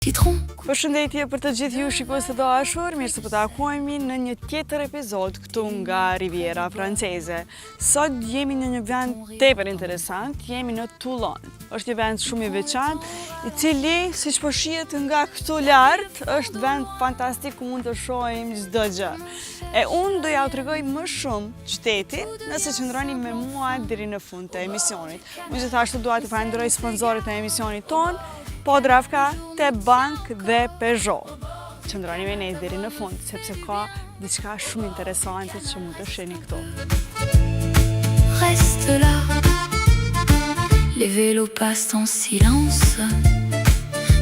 Përshëndetje për të gjithë ju shikues të dashur, mirë se po takohemi në një tjetër epizod këtu nga Riviera Franceze. Sot jemi në një vend tepër interesant, jemi në Toulon. Është një vend shumë i veçantë, i cili, siç po shihet nga këtu lart, është vend fantastik ku mund të shohim çdo gjë. E unë do ja u tregoj më shumë qytetin nëse qëndroni me mua deri në fund të emisionit. Unë gjithashtu dua të falenderoj sponsorët e emisionit tonë, Podravka, te Bank dhe Peugeot. Qëndroni me ne deri në fund, sepse ka diçka shumë interesante që mund të shihni këtu. Reste là, les vélos passent en silence,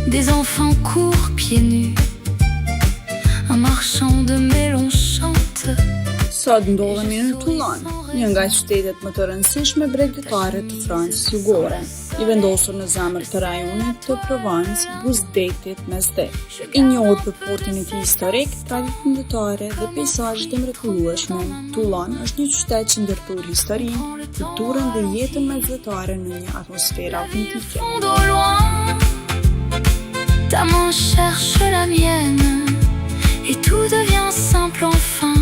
des enfants courent pieds nus, un marchand de melon chante. Sot ndodhemi në Toulon, një nga qytetet më të rëndësishme bregdetare të Francës jugore, i vendosur në zemër të rajonit të Provence, buzëdetit mesdhet. I njohur për portin e tij historik, traditën ndërtare dhe peizazhet e mrekullueshme, Toulon është një qytet që ndërthur historinë, kulturën dhe jetën mesdhetare në një atmosferë autentike. Ta main cherche la mienne et tout devient simple enfin.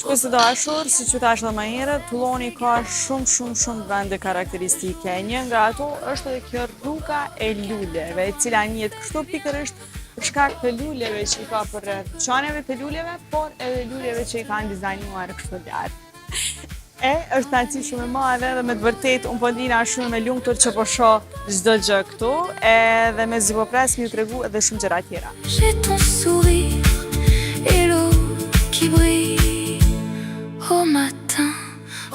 Shikues të dashur, si që thash edhe më herët, Touloni ka shumë vende karakteristike. Një nga ato është edhe kjo rruga e luleve, e cila njihet kështu pikërisht për shkak të luleve që i ka përreth qaneve të luleve, por edhe luleve që i kanë dizajnuar kështu lart. Është kënaqësi shumë e madhe dhe me të vërtetë unë po ndina shumë me lumtur që po shoh çdo gjë këtu, edhe mezi po pres mi u tregu edhe shumë gjëra tjera. J'ai ton sourire et l'eau qui brille au matin,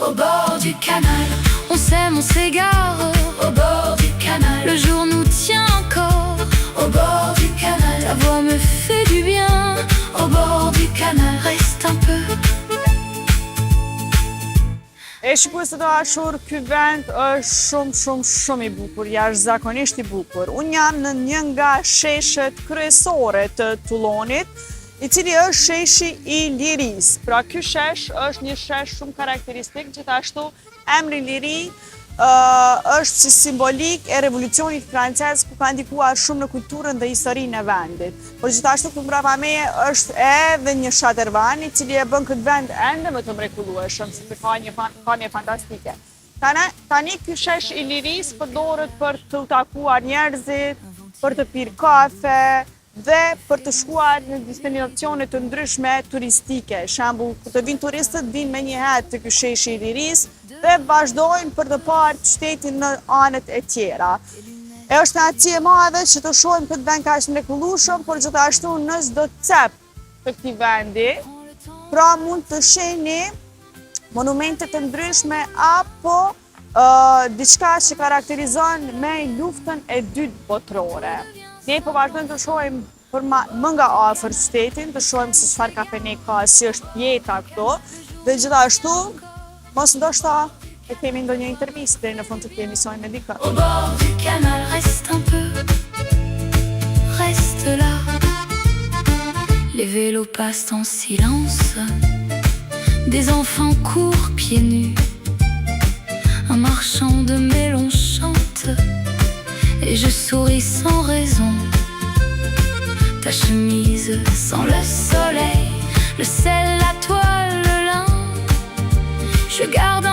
au bord du canal. On s'aime, on s'égare, au bord du canal. Le jour nous tient encore, au bord du canal. Ta voix me fait du bien, au bord du canal. Reste un peu. Shikues të dashur, ky vend është shumë i bukur, jashtëzakonisht i bukur. Unë jam në një nga sheshet kryesore të Toulonit, i cili është sheshi i lirisë. Pra ky shesh është një shesh shumë karakteristik, gjithashtu emri Liri është si simbolik e revolucionit francez ku ka ndikuar shumë në kulturën dhe historinë e vendit. Por gjithashtu këtu mbrapa meje është edhe një shatervan i cili e bën këtë vend ende më të mrekullueshëm, sepse ka një pamje fantastike. Tani ky shesh i lirisë përdoret për të takuar njerëzit, për të pirë kafe, dhe për të shkuar në destinacione të ndryshme turistike. Shembull, kur të vinë turistët, vinë me një herë të ky sheshi i lirisë dhe vazhdojnë për të parë qytetin në anët e tjera. Është kënaqësi e madhe që të shohim këtë vend kaq mrekullueshëm, por gjithashtu në çdo cep të këtij vendi, pra mund të shihni monumente të ndryshme apo diçka që karakterizon me luftën e dytë botërore. Ne po vazhdojmë të shohim për më nga afër qytetin, të shohim se çfarë kafene ka, si është jeta këtu, dhe gjithashtu mos ndoshta e kemi ndonjë intervistë deri në fund të këtij emisioni me dikë. Au bord du canal, reste un peu, reste là. Les vélos passent en silence, des enfants courent pieds nus, un marchand de melon chante, et je souris sans raison. Ta chemise sans le soleil, le sel, la toile, le lin, je garde